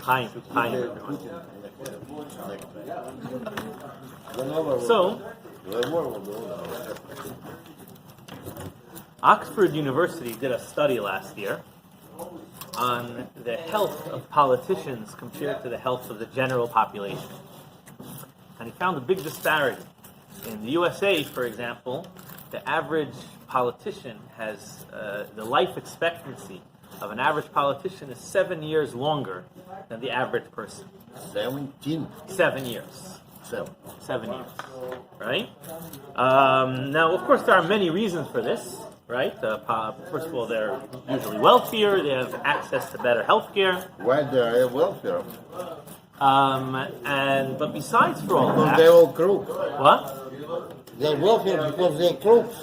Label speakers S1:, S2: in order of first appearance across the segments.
S1: Chaim. So, Oxford University did a study last year on the health of politicians compared to the health of the general population. And he found a big disparity. In the USA, for example, the average politician has, the life expectancy of an average politician is 7 years longer than the average person. 7 years. 7 years, right? Now, of course, there are many reasons for this, right? First of all, they're usually wealthier. They have access to better health care.
S2: Why they are wealthier?
S1: But besides for all that,
S2: they're all crooks.
S1: What?
S2: They're wealthier because they're crooks.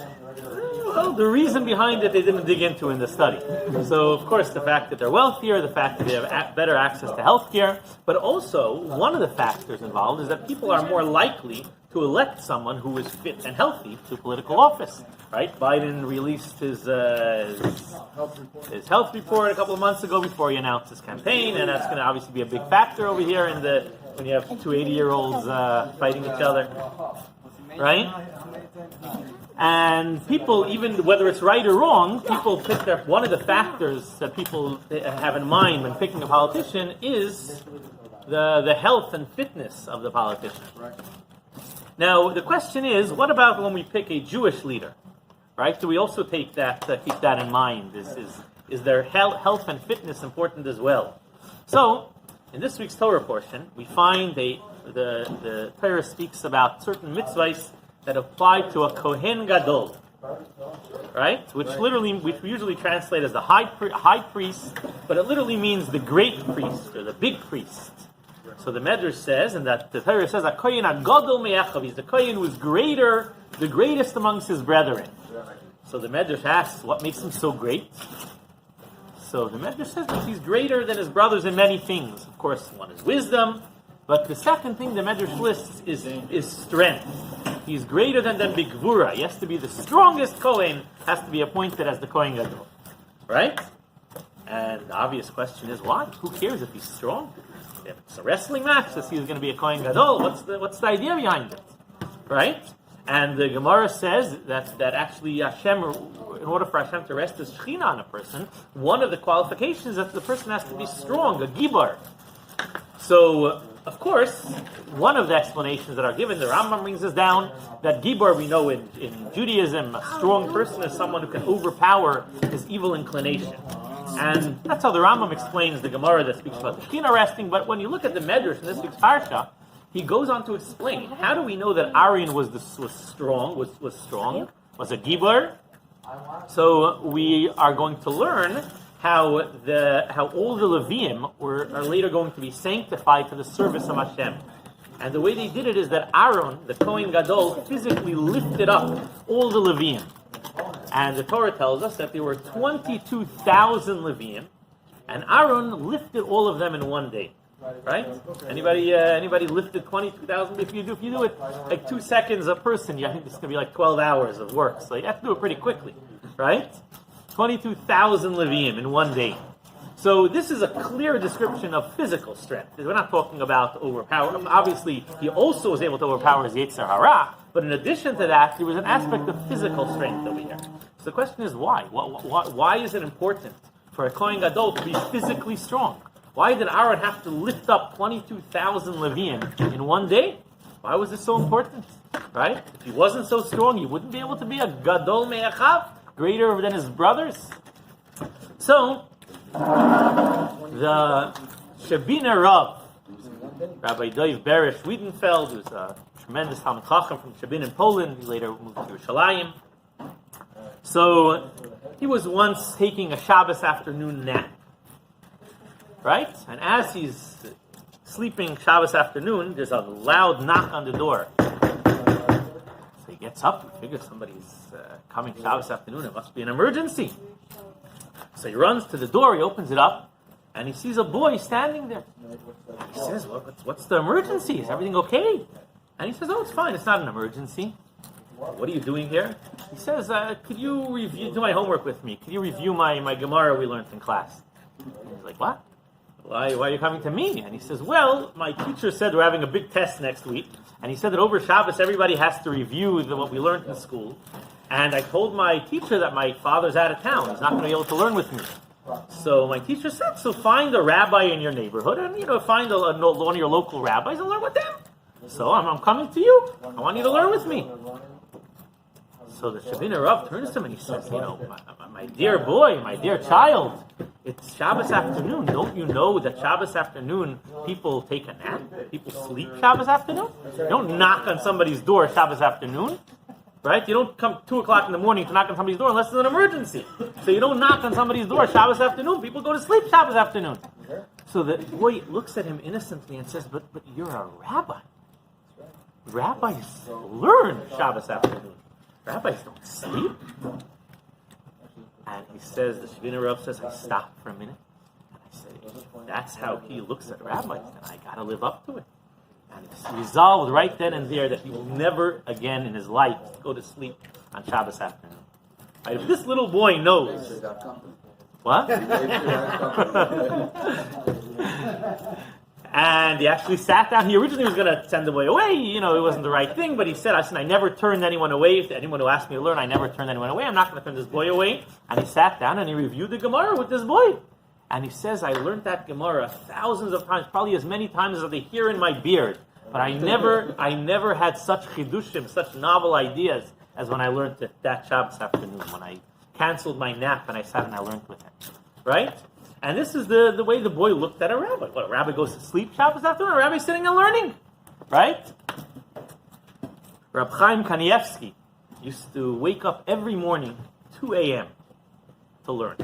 S1: Well, the reason behind it they didn't dig into in the study. So, of course, the fact that they're wealthier, the fact that they have better access to healthcare, but also one of the factors involved is that people are more likely to elect someone who is fit and healthy to political office. Right? Biden released his health report a couple of months ago before he announced his campaign, and that's going to obviously be a big factor over here when you have two 80-year-olds fighting each other. Right? And people, even whether it's right or wrong, people pick one of the factors that people have in mind when picking a politician is the health and fitness of the politician. Now, the question is, what about when we pick a Jewish leader? Right? Do we also keep that in mind? Is their health and fitness important as well? So, in this week's Torah portion, we find the Torah speaks about certain mitzvahs that apply to a Kohen Gadol, right? Which we usually translate as the high priest, but it literally means the great priest or the big priest. So the Medrash says, and that the Torah says, a Kohen Gadol me'achav, he's the Kohen who is greater, the greatest amongst his brethren. So the Medrash asks, what makes him so great? So the Medrash says that he's greater than his brothers in many things. Of course, one is wisdom, but the second thing the Medrash lists is strength. He's greater than Bigvura. He has to be the strongest Kohen, has to be appointed as the Kohen Gadol. Right? And the obvious question is, why? Who cares if he's strong? If it's a wrestling match to see who's going to be a Kohen Gadol, what's the idea behind it? Right? And the Gemara says that actually Hashem, in order for Hashem to rest His Shechina on a person, one of the qualifications is that the person has to be strong, a Gibar. So, of course, one of the explanations that are given, the Rambam brings us down, that Gibar, we know in Judaism, a strong person is someone who can overpower his evil inclination. And that's how the Rambam explains the Gemara that speaks about the Shechina resting. But when you look at the Medrash in this week's Parsha, he goes on to explain, how do we know that Aaron was strong, was a Gibar? So we are going to learn how all the Leviim are later going to be sanctified to the service of Hashem. And the way they did it is that Aaron, the Kohen Gadol, physically lifted up all the Leviim. And the Torah tells us that there were 22,000 Leviim, and Aaron lifted all of them in one day. Right? Anybody lifted 22,000? If you do it like 2 seconds a person, I think it's going to be like 12 hours of work. So you have to do it pretty quickly. Right? 22,000 Leviim in one day. So this is a clear description of physical strength. We're not talking about overpower. Obviously, he also was able to overpower his Yetzer Hara, but in addition to that, there was an aspect of physical strength over here. So the question is why? Why is it important for a Kohen Gadol to be physically strong? Why did Aaron have to lift up 22,000 Leviim in one day? Why was this so important? Right? If he wasn't so strong, he wouldn't be able to be a Gadol Me'achav, greater than his brothers. So, the Shabina Rav, Rabbi Dov Berish Wiedenfeld, who's a tremendous Talmid Chacham from Shabin in Poland, he later moved to Yerushalayim. So, he was once taking a Shabbos afternoon nap. Right? And as he's sleeping Shabbos afternoon, there's a loud knock on the door. So he gets up, he figures somebody's coming Shabbos afternoon, it must be an emergency. So he runs to the door, he opens it up, and he sees a boy standing there. He says, what's the emergency? Is everything okay? And he says, it's fine, it's not an emergency. What are you doing here? He says, could you do my homework with me? Could you review my Gemara we learned in class? And he's like, what? why are you coming to me? And he says, well, my teacher said we're having a big test next week. And he said that over Shabbos, everybody has to review what we learned in school. And I told my teacher that my father's out of town. He's not going to be able to learn with me. So my teacher said, so find a rabbi in your neighborhood and, find one of your local rabbis and learn with them. So I'm coming to you. I want you to learn with me. So the Shavina Rav turns to him and he says, my dear boy, my dear child, it's Shabbos afternoon. Don't you know that Shabbos afternoon people take a nap? People sleep Shabbos afternoon? You don't knock on somebody's door Shabbos afternoon. Right? You don't come 2 o'clock in the morning to knock on somebody's door unless it's an emergency. So you don't knock on somebody's door Shabbos afternoon. People go to sleep Shabbos afternoon. So the boy looks at him innocently and says, but you're a rabbi. Rabbis learn Shabbos afternoon. Rabbis don't sleep. And he says, the Shavina Rav says, I stopped for a minute. And I said, that's how he looks at rabbis. And I got to live up to it. And he's resolved right then and there that he will never again in his life go to sleep on Shabbos afternoon. Right? If this little boy knows... What? And he actually sat down. He originally was going to send the boy away. It wasn't the right thing. But he said, I never turned anyone away. If anyone who asked me to learn, I never turned anyone away. I'm not going to turn this boy away. And he sat down and he reviewed the Gemara with this boy. And he says, I learned that Gemara thousands of times, probably as many times as they hear in my beard. But I never had such chidushim, such novel ideas as when I learned it that Shabbos afternoon, when I canceled my nap and I sat and I learned with him. Right? And this is the way the boy looked at a rabbi. What, a rabbi goes to sleep Shabbos afternoon? A rabbi's sitting and learning. Right? Reb Chaim Kanievsky used to wake up every morning, 2 a.m. to learn.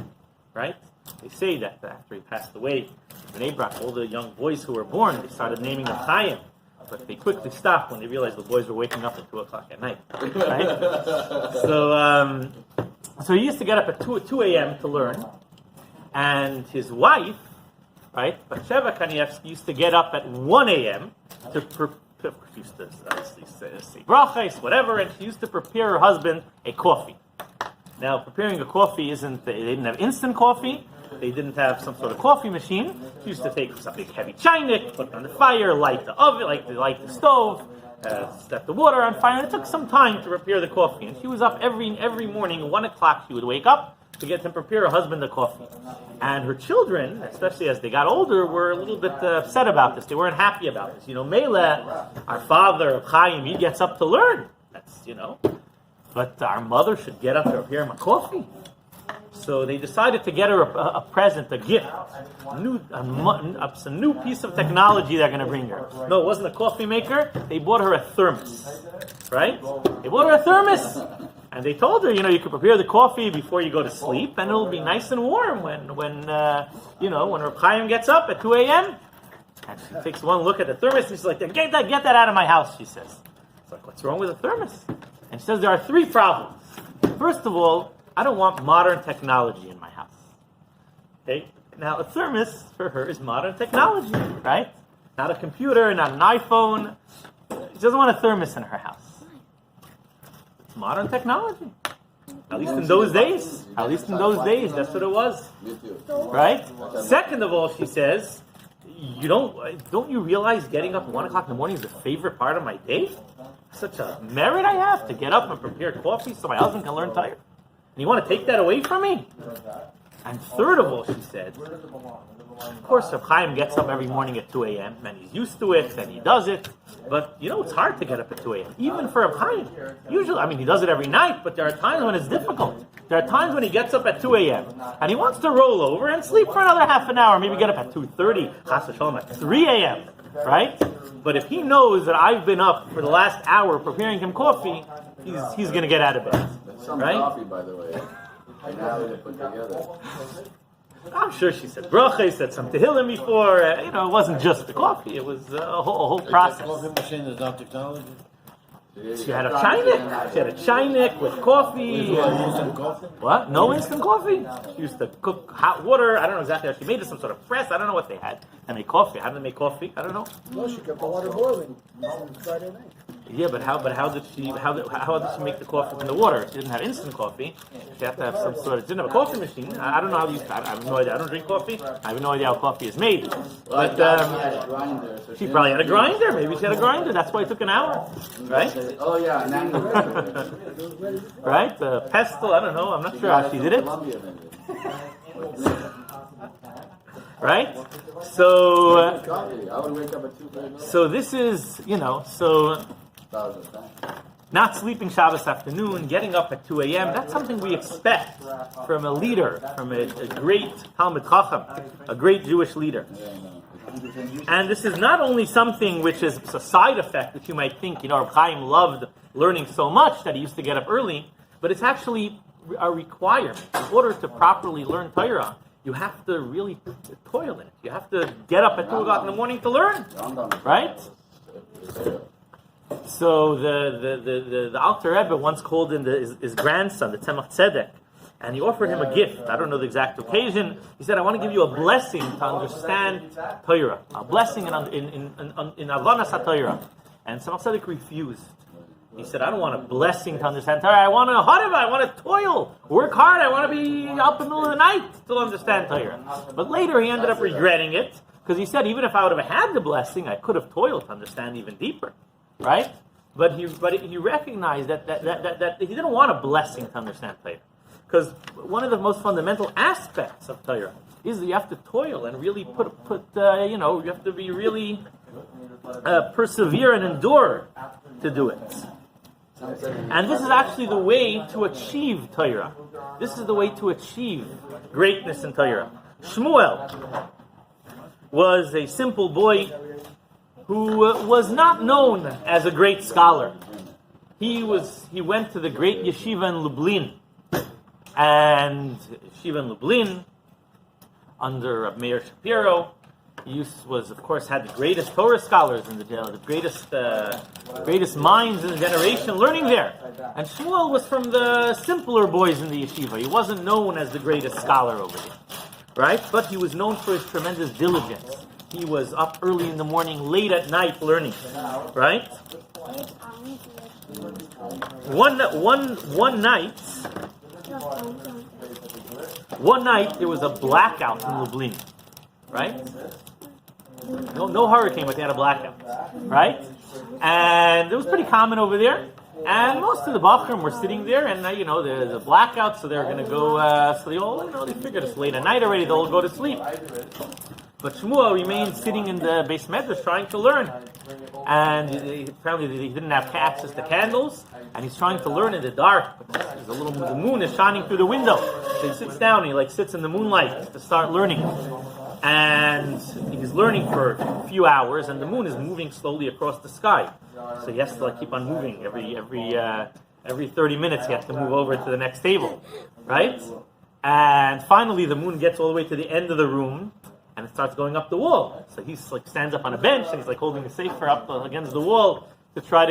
S1: Right? They say that after he passed away, in Abraham, all the young boys who were born, they started naming them Chaim. But they quickly stopped when they realized the boys were waking up at 2 o'clock at night. Right? So he used to get up at 2 a.m. to learn. And his wife, right, Batsheva Kanievsky, used to get up at 1 a.m. to she used to say brachos, whatever, and she used to prepare her husband a coffee. Now, preparing a coffee they didn't have instant coffee. They didn't have some sort of coffee machine. She used to take some big heavy chainik, put it on the fire, light the oven, light the stove, set the water on fire. And it took some time to prepare the coffee. And she was up every morning at 1 o'clock. She would wake up to get to prepare her husband the coffee. And her children, especially as they got older, were a little bit upset about this. They weren't happy about this. Mele, our father, Chaim, he gets up to learn. That's, But our mother should get up to prepare him a coffee. So they decided to get her a present, a gift, a new piece of technology they're going to bring her. No, it wasn't a coffee maker. They bought her a thermos, right? They bought her a thermos, and they told her, you could prepare the coffee before you go to sleep, and it'll be nice and warm when Reb Chaim gets up at 2 a.m. And she takes one look at the thermos, and she's like, "Get that out of my house," she says. It's like, what's wrong with a thermos? And she says there are 3 problems. First of all, I don't want modern technology in my house. Okay? Now, a thermos, for her, is modern technology, right? Not a computer, not an iPhone. She doesn't want a thermos in her house. It's modern technology. At least in those days. That's what it was. Right? Second of all, she says, don't you realize getting up at 1 o'clock in the morning is the favorite part of my day? Such a merit I have to get up and prepare coffee so my husband can learn Torah. And you want to take that away from me? And third of all, she said, of course, Reb Chaim gets up every morning at 2 a.m. and he's used to it and he does it. But, it's hard to get up at 2 a.m. Even for Reb Chaim. Usually, he does it every night, but there are times when it's difficult. There are times when he gets up at 2 a.m. and he wants to roll over and sleep for another half an hour, maybe get up at 2:30, chas v'shalom, at 3 a.m., right? But if he knows that I've been up for the last hour preparing him coffee, he's going to get out of bed. Right?
S3: Coffee, by the way. Now they put together.
S1: I'm sure she said bracha, said some tehillim before. It wasn't just the coffee; it was a whole process.
S2: The coffee machine is not technology.
S1: She had a chainik. She had a chainik with coffee.
S2: Instant coffee?
S1: What? No instant coffee. She used to cook hot water. I don't know exactly how she made it. Some sort of press. I don't know what they had. They made coffee. How did they make coffee? I don't know.
S4: No, she kept the water boiling on Friday night.
S1: Yeah, but how did she make the coffee from the water? She didn't have instant coffee. She had to have some sort of. Didn't have a coffee machine. I don't know how to use. I have no idea. I don't drink coffee. I have no idea how coffee is made. But
S3: She had a grinder. So
S1: she probably had a grinder. Maybe she had a grinder. That's why it took an hour, right?
S3: Oh yeah, and
S1: Right? Pestle. I don't know. I'm not sure how she did it. Right? So.
S3: I would wake up at 2:30.
S1: So this is, so not sleeping Shabbos afternoon, getting up at 2 a.m., that's something we expect from a leader, from a great Talmid Chacham, a great Jewish leader. And this is not only something which is a side effect that you might think, Reb Chaim loved learning so much that he used to get up early, but it's actually a requirement. In order to properly learn Torah, you have to really toil in it. You have to get up at 2 o'clock in the morning to learn, right? So the Alter Rebbe once called in his grandson, the Tzemach Tzedek, and he offered him a gift. I don't know the exact occasion. He said, "I want to give you a blessing to understand Torah, a blessing in Avanas HaTorah." And Tzemach Tzedek refused. He said, "I don't want a blessing to understand Torah. I want a harava. I want to toil, work hard. I want to be up in the middle of the night to understand Torah." But later he ended up regretting it because he said, "Even if I would have had the blessing, I could have toiled to understand even deeper." Right? But he recognized that he didn't want a blessing to understand Torah, because one of the most fundamental aspects of Torah is that you have to toil and really you have to be really persevere and endure to do it. And this is actually the way to achieve Torah. This is the way to achieve greatness in Torah. Shmuel was a simple boy who was not known as a great scholar. He went to the great yeshiva in Lublin, and yeshiva in Lublin under Reb Meir Shapiro. He was, of course, had the greatest Torah scholars in the greatest minds in the generation learning there. And Shmuel was from the simpler boys in the yeshiva. He wasn't known as the greatest scholar over there, right? But he was known for his tremendous diligence. He was up early in the morning, late at night learning, right? One night there was a blackout in Lublin, right? No hurricane, but they had a blackout, right? And it was pretty common over there. And most of the Bachrim were sitting there, and there's a blackout, so they're going to go. So they all, they figured it's late at night already. They'll all go to sleep. But Shmuel remained sitting in the base medrash trying to learn, and apparently he didn't have access to candles, and he's trying to learn in the dark. But the moon is shining through the window, so he sits down. And he sits in the moonlight to start learning. And he's learning for a few hours, and the moon is moving slowly across the sky. So he has to keep on moving every 30 minutes. He has to move over to the next table, right? And finally, the moon gets all the way to the end of the room, and it starts going up the wall. So he stands up on a bench, and he's holding the sefer up against the wall to try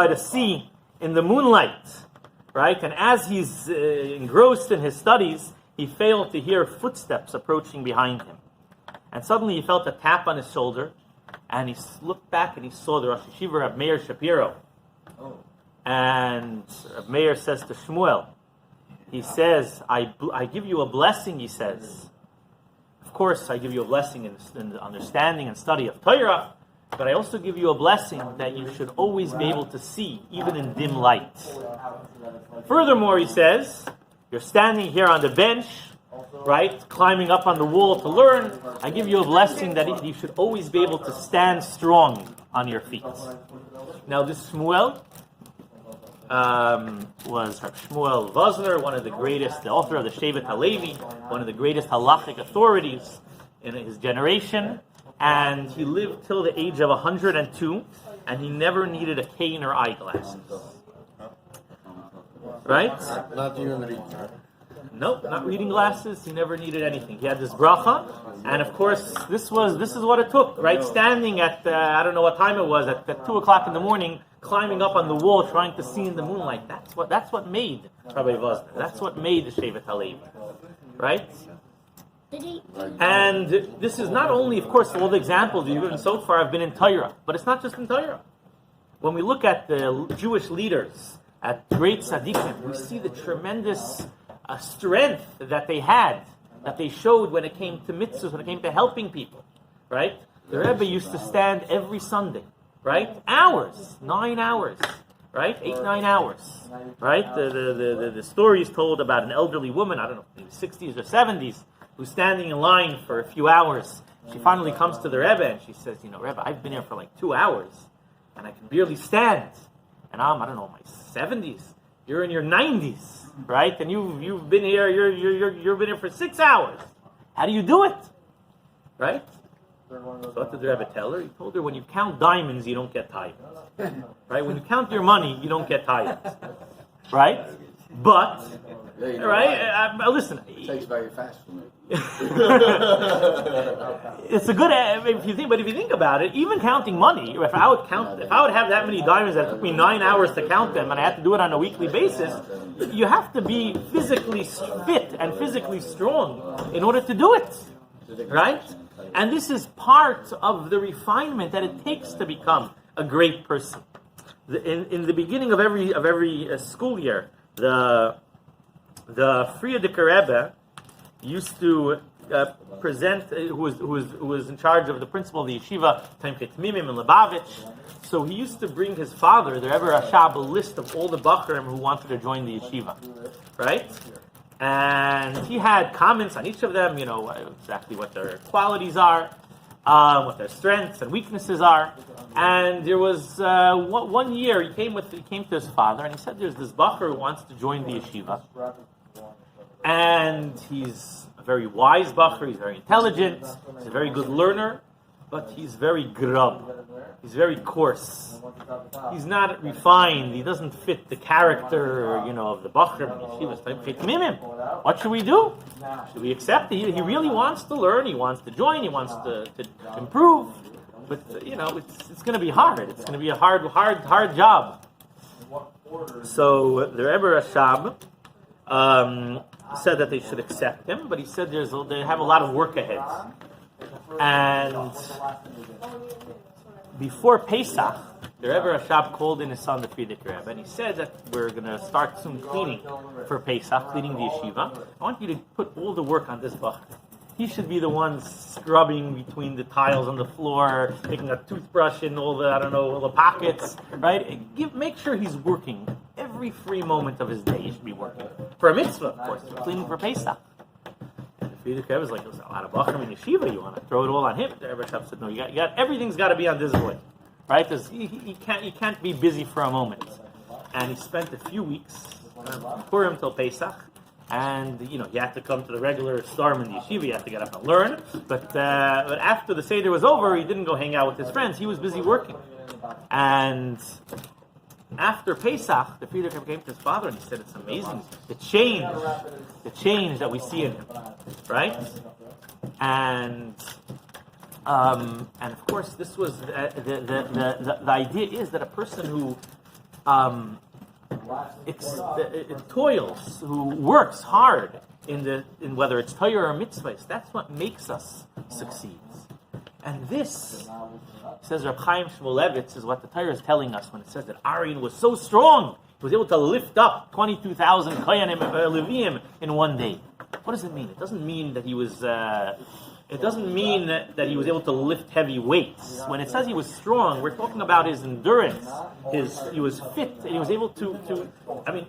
S1: to see in the moonlight, right? And as he's engrossed in his studies, he failed to hear footsteps approaching behind him. And suddenly he felt a tap on his shoulder, and he looked back and he saw the Rosh Yeshiva Reb Meir Shapiro. And Reb Meir says to Shmuel, he says, I give you a blessing, he says. Of course, I give you a blessing in the understanding and study of Torah, but I also give you a blessing that you should always be able to see, even in dim light. Furthermore, he says, you're standing here on the bench, right, climbing up on the wall to learn. I give you a blessing that you should always be able to stand strong on your feet. Now, this Shmuel was Reb Shmuel Vosner, one of the greatest, the author of the Shevet HaLevi, one of the greatest halachic authorities in his generation, and he lived till the age of 102, and he never needed a cane or eyeglasses. Right?
S2: Not even reading.
S1: Nope, not reading glasses. He never needed anything. He had this bracha, and of course, this is what it took, right? Standing at I don't know what time it was, at 2 o'clock in the morning, climbing up on the wall, trying to see in the moonlight. That's what made Rabbi Vosner. That's what made the Shevet HaLevi, right? And this is not only, of course, all the examples you've given so far have been in Torah, but it's not just in Torah. when we look at the Jewish leaders, at great tzaddikim, we see the tremendous strength that they had, that they showed when it came to mitzvahs, when it came to helping people, right? The Rebbe used to stand every Sunday, right? Hours, 9 hours, right? 8, 9 hours, right? The story is told about an elderly woman, I don't know, maybe 60s or 70s, who's standing in line for a few hours. She finally comes to the Rebbe and she says, Rebbe, I've been here for like 2 hours and I can barely stand. And I'm, I don't know, my 70s. You're in your 90s, right? And you've been here, you've been here for 6 hours. How do you do it? Right? So what did the Rebbe tell her? He told her, when you count diamonds, you don't get tired. Right? When you count your money, you don't get tired. Right? But, right? Listen.
S3: It takes very fast for me.
S1: It's a good, if you think about it, even counting money, if I would have that many diamonds that took me 9 hours to count them and I had to do it on a weekly basis, you have to be physically fit and physically strong in order to do it. Right? And this is part of the refinement that it takes to become a great person. In the beginning of every school year, the Frierdiker Rebbe used to present, who was in charge of the principal of the yeshiva, Tamchet Mimim and Lubavitch. So he used to bring his father, the Rebbe Rashab, a list of all the Bachrim who wanted to join the yeshiva, right? And he had comments on each of them, exactly what their qualities are, what their strengths and weaknesses are. And there was one year he came to his father and he said, "There's this Bacher who wants to join the yeshiva, and he's a very wise Bacher. He's very intelligent. He's a very good learner, but he's very grub. He's very coarse. He's not refined. He doesn't fit the character, of the Bacher and yeshiva. What should we do? Should we accept it? He really wants to learn. He wants to join. He wants to improve." But it's going to be hard. It's going to be a hard job. So the Rebbe Rashab said that they should accept him, but he said they have a lot of work ahead. And before Pesach, the Rebbe Rashab called in his son, the Frierdiker Rebbe, and he said that we're going to start soon cleaning for Pesach, cleaning the yeshiva. I want you to put all the work on this Bach. He should be the one scrubbing between the tiles on the floor, taking a toothbrush in all the pockets, right? Make sure he's working. Every free moment of his day he should be working. For a mitzvah, of course, cleaning for Pesach. And the Frierdiker Rebbe was like, there's a lot of bachrim in yeshiva, you want to throw it all on him? The Rebbe Rashab said, no, you got everything's got to be on display, right? Because he can't be busy for a moment. And he spent a few weeks, Purim till Pesach, and he had to come to the regular storm in the yeshiva. He had to get up and learn. But after the seder was over, he didn't go hang out with his friends. He was busy working. And after Pesach, the Frierdiker came to his father and he said, "It's amazing the change that we see in him, right?" And of course, this was the idea is that a person who toils, who works hard in whether it's Torah or mitzvahs, that's what makes us succeed. And this, says Reb Chaim Shmulevitz, is what the Torah is telling us when it says that Aaron was so strong, he was able to lift up 22,000 Kohanim Leviim in one day. What does it mean? It doesn't mean that he was. It doesn't mean that he was able to lift heavy weights. When it says he was strong, we're talking about his endurance. He was fit, and he was able to.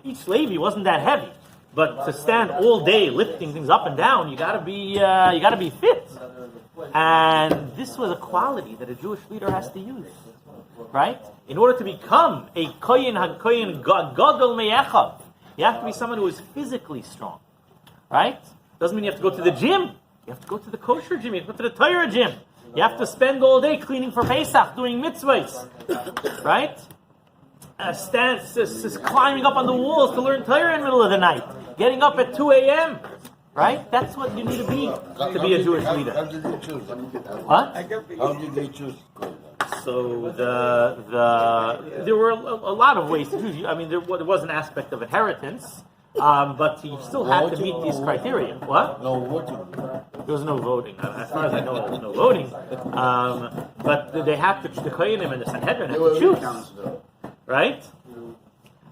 S1: Each Levi wasn't that heavy, but to stand all day lifting things up and down, you got to be fit. And this was a quality that a Jewish leader has to use, right? In order to become a kohen gadol me'echav, you have to be someone who is physically strong, right? Doesn't mean you have to go to the gym. You have to go to the kosher gym. You have to go to the Torah gym. You have to spend all day cleaning for Pesach, doing mitzvahs, right? Climbing up on the walls to learn Torah in the middle of the night. Getting up at 2 a.m., right? That's what you need to be a Jewish leader.
S2: How did they choose?
S1: What?
S2: How did they choose?
S1: So there were a lot of ways to choose. There was an aspect of inheritance. But you still had to meet these criteria. What?
S2: No voting.
S1: There was no voting. As far as I know, there was no voting. But they had to, the Kohanim and the Sanhedrin had to choose. right?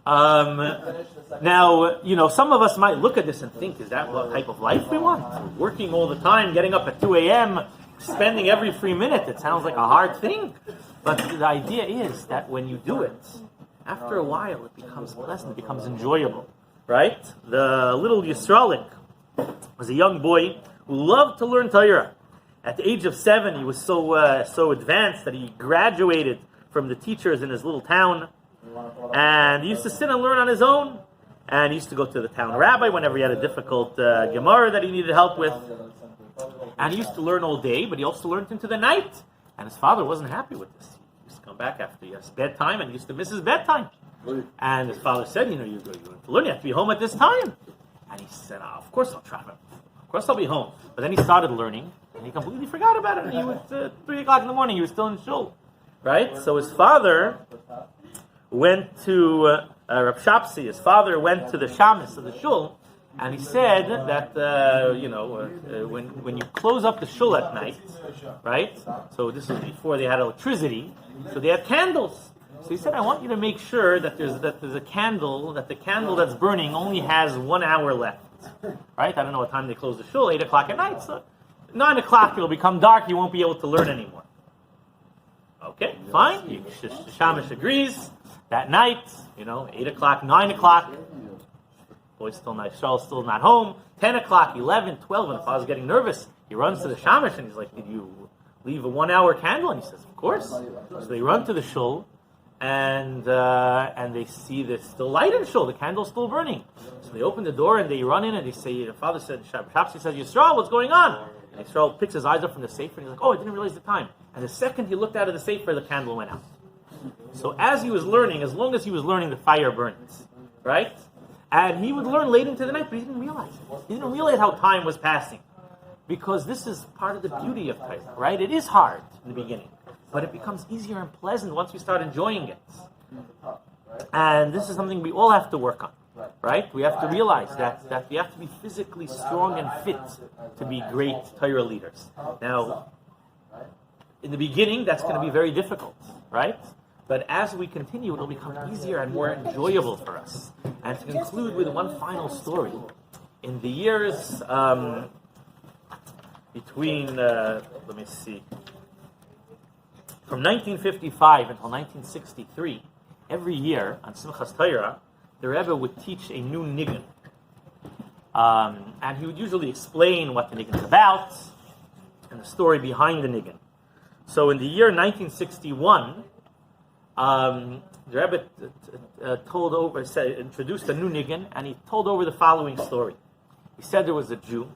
S1: Now, some of us might look at this and think, is that what type of life we want? Working all the time, getting up at 2 a.m., spending every free minute. It sounds like a hard thing. But the idea is that when you do it, after a while, it becomes pleasant, it becomes enjoyable, right? The little Yisraelik was a young boy who loved to learn Torah. At the age of 7, he was so advanced that he graduated from the teachers in his little town. And he used to sit and learn on his own. And he used to go to the town rabbi whenever he had a difficult Gemara that he needed help with. And he used to learn all day, but he also learned into the night. And his father wasn't happy with this. He used to come back after his bedtime, and he used to miss his bedtime. And his father said, you're going to learn, you have to be home at this time. And he said, of course I'll try. Of course I'll be home. But then he started learning, and he completely forgot about it. And he was 3 o'clock in the morning, he was still in shul. Right? So his father went to Rav Shapsi. His father went to the shamus of the shul, and he said that when you close up the shul at night, right? So this is before they had electricity, so they had candles. So he said, I want you to make sure that there's a candle, that the candle that's burning only has 1 hour left, right? I don't know what time they close the shul, 8 o'clock at night. So 9 o'clock it'll become dark. You won't be able to learn anymore. Okay, fine. The Shamish agrees. That night, 8 o'clock, 9 o'clock, boy's still not, Shul's still not home. 10 o'clock, 11, 12, and the father's getting nervous. He runs to the Shamish and he's like, did you leave a 1 hour candle? And he says, of course. So they run to the shul and they see there's still light in the shul. The candle's still burning. So they open the door and they run in and they say, the father said, Shapsi says, Yisrael, what's going on? And Yisrael picks his eyes up from the safer and he's like, oh, I didn't realize the time. And the second he looked out of the safer, the candle went out. So as he was learning, as long as he was learning, the fire burns, right? And he would learn late into the night, but he didn't realize it. He didn't realize how time was passing. Because this is part of the beauty of Torah, right? It is hard in the beginning, but it becomes easier and pleasant once we start enjoying it. And this is something we all have to work on, right? We have to realize that we have to be physically strong and fit to be great Torah leaders. Now, in the beginning, that's going to be very difficult, right? But as we continue, it'll become easier and more enjoyable for us. And to conclude with one final story, in the years between, from 1955 until 1963, every year on Simchas Torah, the Rebbe would teach a new nigun. And he would usually explain what the nigun is about and the story behind the nigun. So in the year 1961, the Rebbe introduced a new nigun, and he told over the following story. He said there was a Jew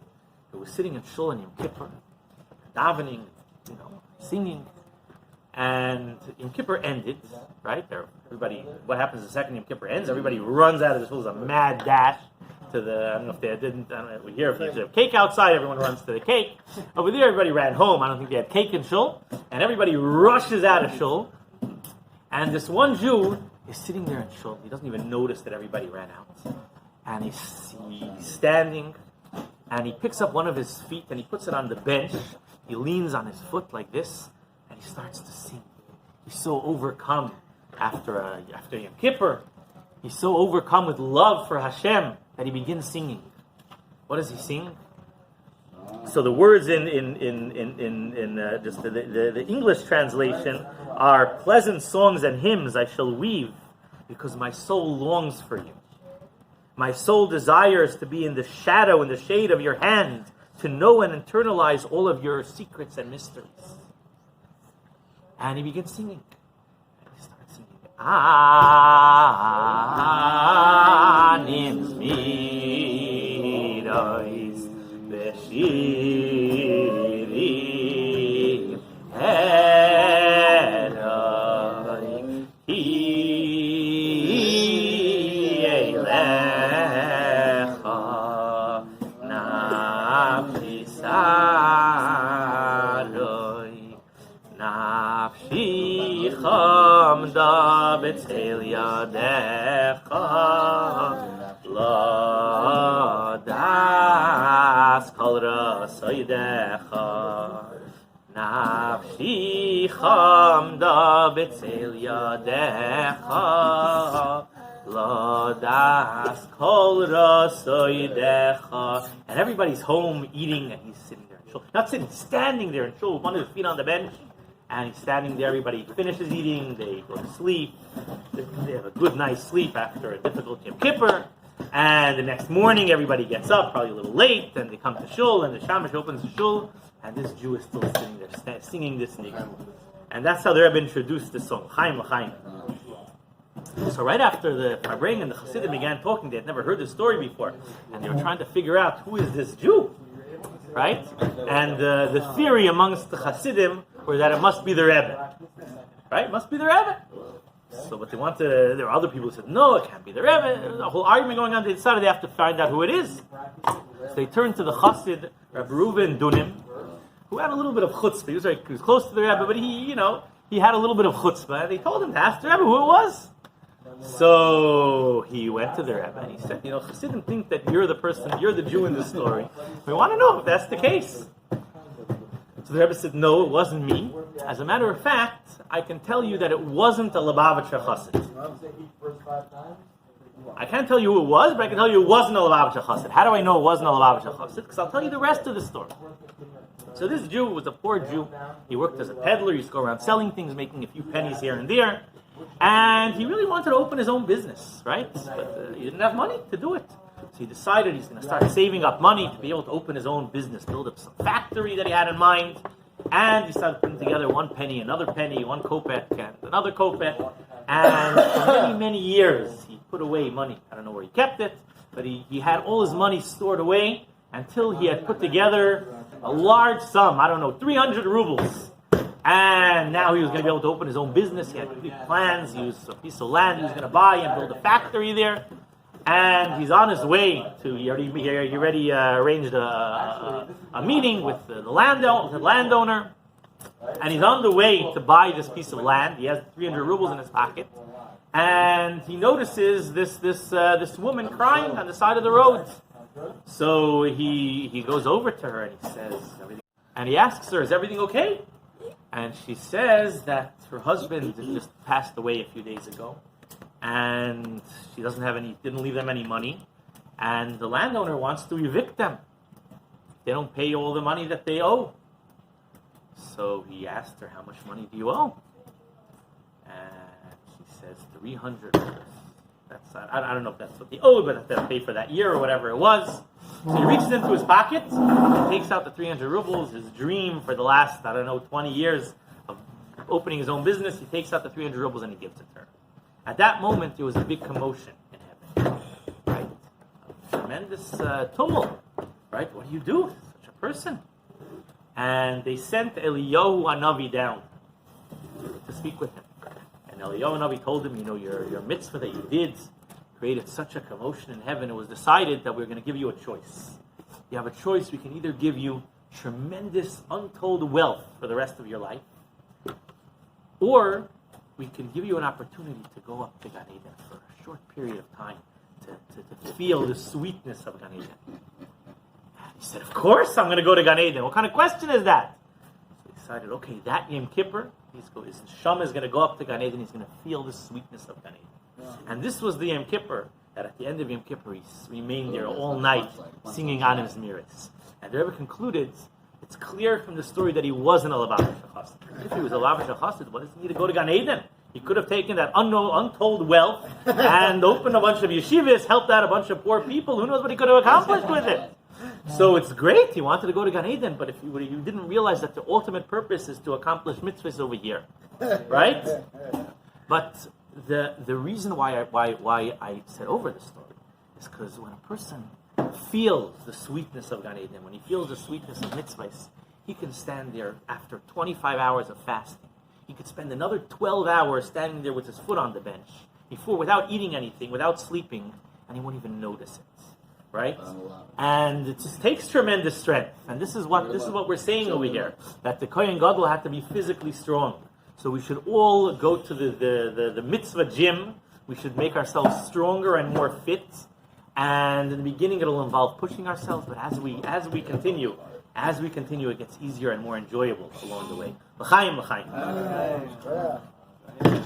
S1: who was sitting in shul in Yom Kippur, davening, singing, and Yom Kippur ended, right? Everybody, what happens the second Yom Kippur ends? Everybody runs out of the shul, there's a mad dash to the, I don't know if they didn't, we hear if there's a cake outside, everyone runs to the cake. Over there, everybody ran home. I don't think they had cake in shul, and everybody rushes out of shul. And this one Jew is sitting there in shul. He doesn't even notice that everybody ran out. And he's standing, and he picks up one of his feet, and he puts it on the bench. He leans on his foot like this, and he starts to sing. He's so overcome after Yom Kippur. He's so overcome with love for Hashem that he begins singing. What does he sing? So the words in just the English translation are, pleasant songs and hymns I shall weave because my soul longs for you. My soul desires to be in the shadow and the shade of your hand, to know and internalize all of your secrets and mysteries. And he begins singing. And he starts singing. Anim mirois b'shirim heroi hi eilecha nafshi saroi nafshi chamda b'tzel yadecha lo das kol rasoidecha nafshi chamda b'tzel yadecha lo das kol rasoidecha. And everybody's home eating, and he's sitting there in shul. Not sitting, standing there in shul with one of his feet on the bench. And he's standing there, everybody finishes eating, they go to sleep. They have a good night's sleep after a difficult Yom Kippur. And the next morning, everybody gets up, probably a little late, and they come to shul, and the shamash opens the shul, and this Jew is still sitting there, singing this niggun. And that's how the Rebbe introduced this song, Chaim L'Chaim. So right after the Farbring and the Hasidim began talking, they had never heard this story before, and they were trying to figure out who is this Jew, right? And the theory amongst the Hasidim were that it must be the Rebbe, right? It must be the Rebbe. So, but there were other people who said, no, it can't be the Rebbe. There was a whole argument going on. They decided they have to find out who it is. So they turned to the Chassid, Rabbi Reuven Dunim, who had a little bit of chutzpah. He was close to the Rebbe, but he had a little bit of chutzpah. And they told him to ask the Rebbe who it was. So he went to the Rebbe and he said, Chassidim think that you're the person, you're the Jew in this story. We want to know if that's the case. So the Rebbe said, no, it wasn't me. As a matter of fact, I can tell you that it wasn't a Lubavitcher Chassid. I can't tell you who it was, but I can tell you it wasn't a Lubavitcher Chassid. How do I know it wasn't a Lubavitcher Chassid? Because I'll tell you the rest of the story. So this Jew was a poor Jew. He worked as a peddler. He used to go around selling things, making a few pennies here and there. And he really wanted to open his own business, right? But he didn't have money to do it. So he decided he's going to start saving up money to be able to open his own business, build up some factory that he had in mind. And he started putting together one penny, another penny, one kopek, and another kopek. And for many, many years, he put away money. I don't know where he kept it, but he had all his money stored away until he had put together a large sum, 300 rubles. And now he was going to be able to open his own business. He had big plans. He used a piece of land he was going to buy and build a factory there. And he's on his way to, he already arranged a meeting with the landowner. And he's on the way to buy this piece of land. He has 300 rubles in his pocket. And he notices this woman crying on the side of the road. So he goes over to her and he says, and he asks her, is everything okay? And she says that her husband just passed away a few days ago. And she didn't leave them any money. And the landowner wants to evict them. They don't pay all the money that they owe. So he asked her, how much money do you owe? And she says, 300. I don't know if that's what they owe, but they'll pay for that year or whatever it was. So he reaches into his pocket, takes out the 300 rubles, his dream for the last, 20 years of opening his own business. He takes out the 300 rubles and he gives it to her. At that moment, there was a big commotion in heaven, right? A tremendous tumult, right? What do you do with such a person? And they sent Eliyahu Hanavi down to speak with him. And Eliyahu Hanavi told him, your mitzvah that you did created such a commotion in heaven. It was decided that we're going to give you a choice. You have a choice. We can either give you tremendous, untold wealth for the rest of your life, or we can give you an opportunity to go up to Gan Eden for a short period of time to feel the sweetness of Gan Eden. He said, of course I'm going to go to Gan Eden. What kind of question is that? So he decided, okay, that Yom Kippur, his Shama is going to go up to Gan Eden. He's going to feel the sweetness of Gan Eden. And this was the Yom Kippur, that at the end of Yom Kippur, he remained there all night singing Anim Zmiris. And the Rebbe concluded, it's clear from the story that he wasn't a Lubavitcher Chassid. If he was a Lubavitcher Chassid, what does he need to go to Gan Eden? He could have taken that untold wealth and opened a bunch of yeshivas, helped out a bunch of poor people. Who knows what he could have accomplished with it? So it's great. He wanted to go to Gan Eden, but if you didn't realize that the ultimate purpose is to accomplish mitzvahs over here, right? But the reason why I said over the story is because when a person feels the sweetness of Gan Eden, when he feels the sweetness of mitzvahs, he can stand there after 25 hours of fasting. He could spend another 12 hours standing there with his foot on the bench, without eating anything, without sleeping, and he won't even notice it. Right? And it just takes tremendous strength. And this is what we're saying over here, that the Kohen Gadol had to be physically strong. So we should all go to the mitzvah gym. We should make ourselves stronger and more fit. And in the beginning, it'll involve pushing ourselves. But as we continue, it gets easier and more enjoyable along the way. L'chaim, l'chaim. right?